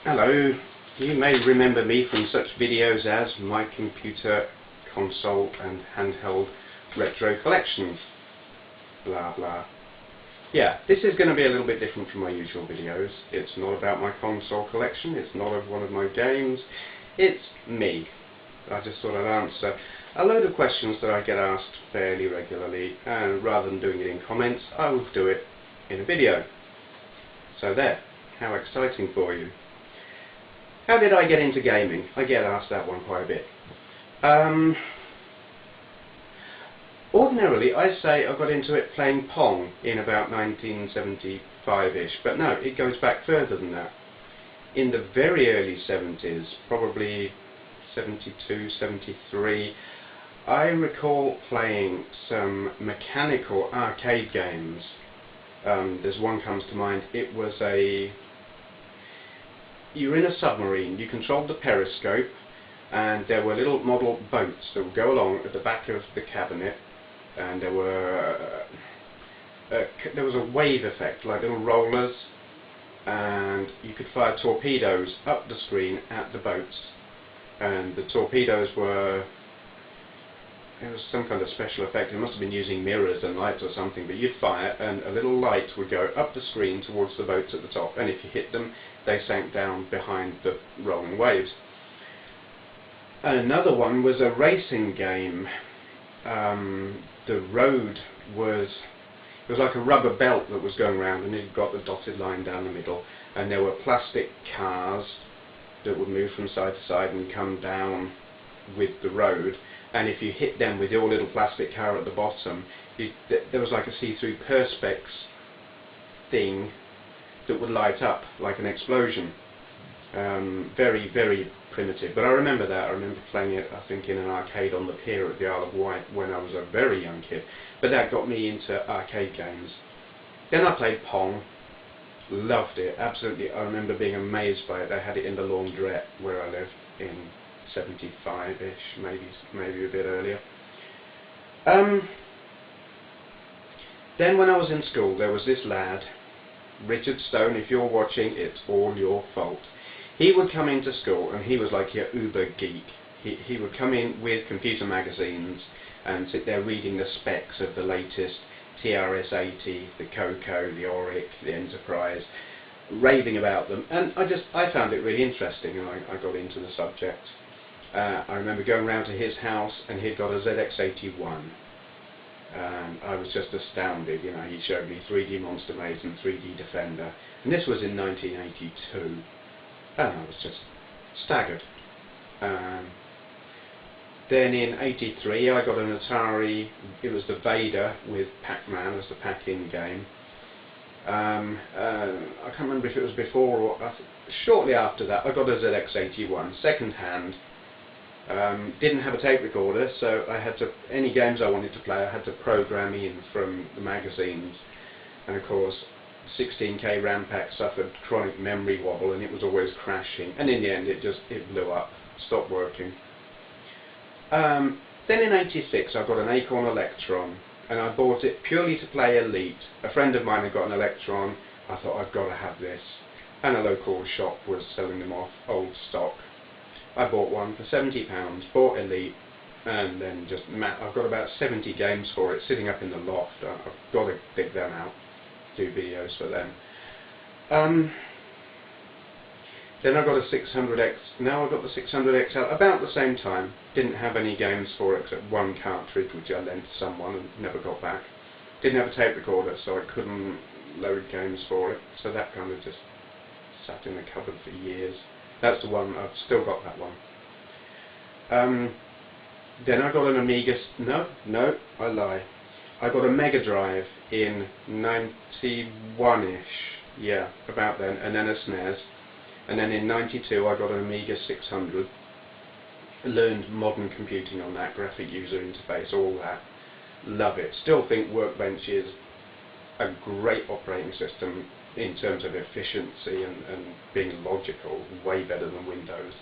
Hello, you may remember me from such videos as my computer, console and handheld retro collection, blah blah. Yeah, this is going to be a little bit different from my usual videos. It's not about my console collection, it's not of one of my games, it's me. I just thought I'd answer a load of questions that I get asked fairly regularly, and rather than doing it in comments, I will do it in a video. So there, how exciting for you. How did I get into gaming? I get asked that one quite a bit. Ordinarily, I say I got into it playing Pong in about 1975-ish, but no, it goes back further than that. In the very early 70s, probably 72, 73, I recall playing some mechanical arcade games. There's one comes to mind. It was you were in a submarine, you controlled the periscope, and there were little model boats that would go along at the back of the cabinet, and there was a wave effect, like little rollers, and you could fire torpedoes up the screen at the boats, and the torpedoes were, it was some kind of special effect. It must have been using mirrors and lights or something, but you'd fire and a little light would go up the screen towards the boats at the top, and if you hit them, they sank down behind the rolling waves. And another one was a racing game. The road was, it was like a rubber belt that was going around, and it got the dotted line down the middle, and there were plastic cars that would move from side to side and come down with the road, and if you hit them with your little plastic car at the bottom, there was like a see-through perspex thing that would light up like an explosion. Very, very primitive, but I remember that. I remember playing it, I think, in an arcade on the pier at the Isle of Wight when I was a very young kid, but that got me into arcade games. Then I played Pong, loved it, absolutely. I remember being amazed by it. They had it in the laundrette where I lived in 75-ish, maybe a bit earlier. Then when I was in school, there was this lad, Richard Stone. If you're watching, it's all your fault. He would come into school, and he was like your uber geek. He would come in with computer magazines and sit there reading the specs of the latest TRS-80, the Coco, the Auric, the Enterprise, raving about them, and I found it really interesting, and I got into the subject. I remember going round to his house, and he'd got a ZX81. I was just astounded. You know, he showed me 3D Monster Maze and 3D Defender, and this was in 1982, and I was just staggered. Then in 83 I got an Atari. It was the Vader with Pac-Man as the Pac-In game. I can't remember if it was before or shortly after that. I got a ZX81 second hand. Didn't have a tape recorder, so I had to, any games I wanted to play, I had to program in from the magazines, and of course 16K RAM pack suffered chronic memory wobble, and it was always crashing, and in the end it blew up, stopped working. Then in 86 I got an Acorn Electron, and I bought it purely to play Elite. A friend of mine had got an Electron. I thought, I've got to have this, and a local shop was selling them off old stock. I bought one for £70, bought Elite, and then I've got about 70 games for it sitting up in the loft. I've got to dig them out, do videos for them. Then I got a 600X. Now I got the 600XL about the same time. Didn't have any games for it except one cartridge which I lent to someone and never got back. Didn't have a tape recorder, so I couldn't load games for it. So that kind of just sat in the cupboard for years. That's the one, I've still got that one. Then I got an Amiga, no, I lie. I got a Mega Drive in 91-ish, yeah, about then, and then a SNES. And then in 92 I got an Amiga 600. Learned modern computing on that, graphic user interface, all that. Love it. Still think Workbench is a great operating system in terms of efficiency and being logical, way better than Windows.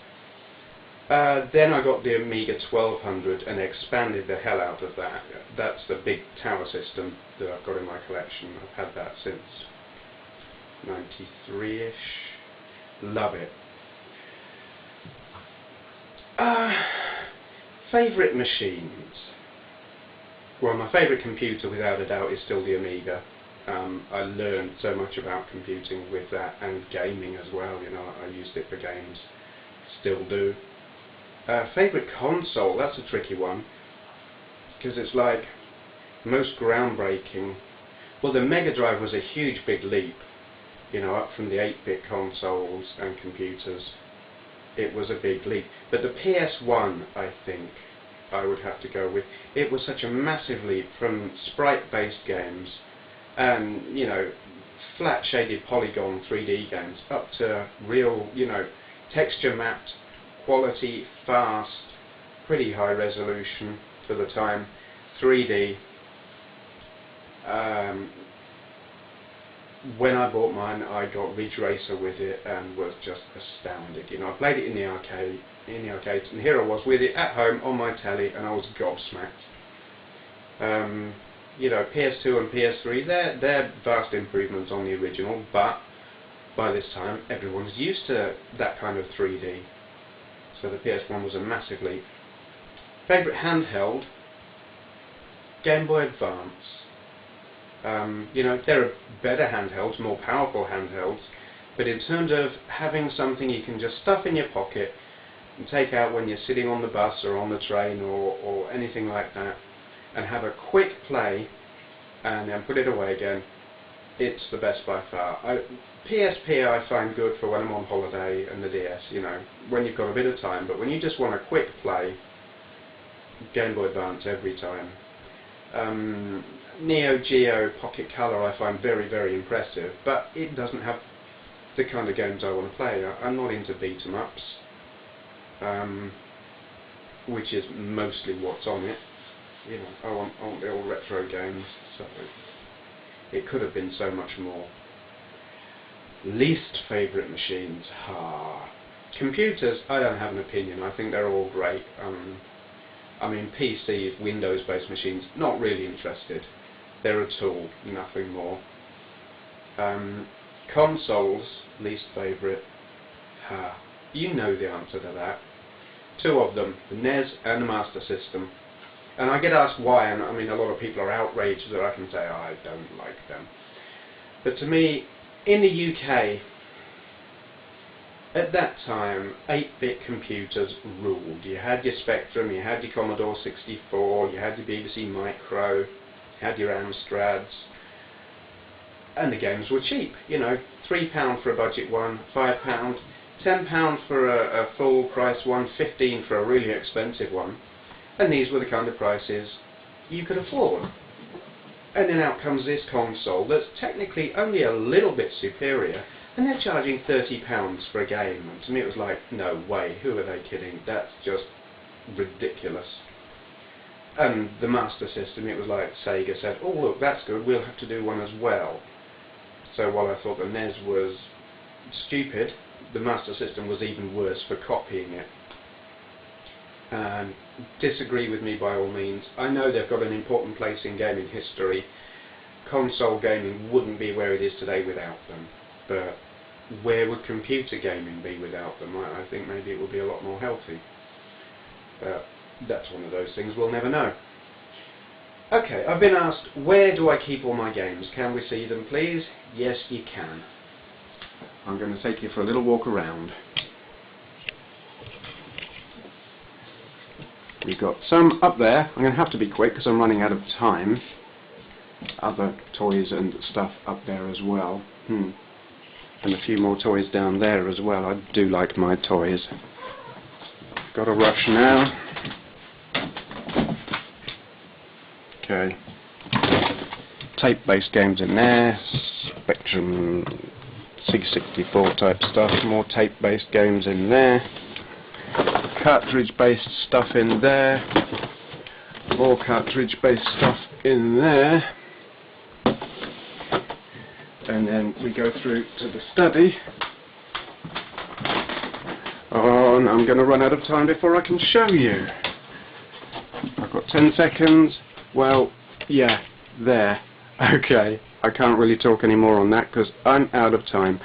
Then I got the Amiga 1200 and expanded the hell out of that. That's the big tower system that I've got in my collection. I've had that since 93-ish. Love it. Favourite machines? Well, my favourite computer without a doubt is still the Amiga. I learned so much about computing with that, and gaming as well, you know, I used it for games, still do. Favourite console, that's a tricky one, because it's like most groundbreaking. Well, the Mega Drive was a huge big leap, you know, up from the 8-bit consoles and computers. It was a big leap. But the PS1, I think, I would have to go with. It was such a massive leap from sprite-based games and, you know, flat-shaded polygon 3D games up to real, you know, texture-mapped, quality, fast, pretty high resolution for the time, 3D. When I bought mine, I got Ridge Racer with it and was just astounded. You know, I played it in the arcades, and here I was with it at home on my telly, and I was gobsmacked. You know, PS2 and PS3, they're vast improvements on the original, but by this time everyone's used to that kind of 3D. So the PS1 was a massive leap. Favourite handheld? Game Boy Advance. You know, there are better handhelds, more powerful handhelds, but in terms of having something you can just stuff in your pocket and take out when you're sitting on the bus or on the train or anything like that, and have a quick play and then put it away again, it's the best by far. PSP I find good for when I'm on holiday, and the DS, you know, when you've got a bit of time, but when you just want a quick play, Game Boy Advance every time. Neo Geo Pocket Color I find very, very impressive, but it doesn't have the kind of games I want to play. I'm not into beat-em-ups, which is mostly what's on it. You know, I want the old retro games, so it could have been so much more. Least favourite machines? Computers, I don't have an opinion. I think they're all great. I mean, PCs, Windows-based machines, not really interested. They're a tool, nothing more. Consoles, least favourite. You know the answer to that. Two of them, the NES and the Master System. And I get asked why, and I mean, a lot of people are outraged that I can say, I don't like them. But to me, in the UK, at that time, 8-bit computers ruled. You had your Spectrum, you had your Commodore 64, you had your BBC Micro, you had your Amstrads, and the games were cheap. You know, £3 for a budget one, £5, £10 for a full price one, £15 for a really expensive one, and these were the kind of prices you could afford. And then out comes this console that's technically only a little bit superior, and they're charging £30 for a game. And to me it was like, no way, who are they kidding? That's just ridiculous. And the Master System, it was like Sega said, oh look, that's good, we'll have to do one as well. So while I thought the NES was stupid, the Master System was even worse for copying it. Disagree with me by all means. I know they've got an important place in gaming history. Console gaming wouldn't be where it is today without them. But where would computer gaming be without them? I think maybe it would be a lot more healthy. That's one of those things we'll never know. Okay, I've been asked, where do I keep all my games? Can we see them, please? Yes, you can. I'm going to take you for a little walk around. We've got some up there. I'm going to have to be quick because I'm running out of time. Other toys and stuff up there as well. And a few more toys down there as well. I do like my toys. Got to rush now. Okay. Tape-based games in there. Spectrum C64 type stuff. More tape-based games in there. Cartridge-based stuff in there. More cartridge-based stuff in there. And then we go through to the study. Oh, and I'm going to run out of time before I can show you. I've got 10 seconds. Well, yeah, there. Okay, I can't really talk any more on that because I'm out of time.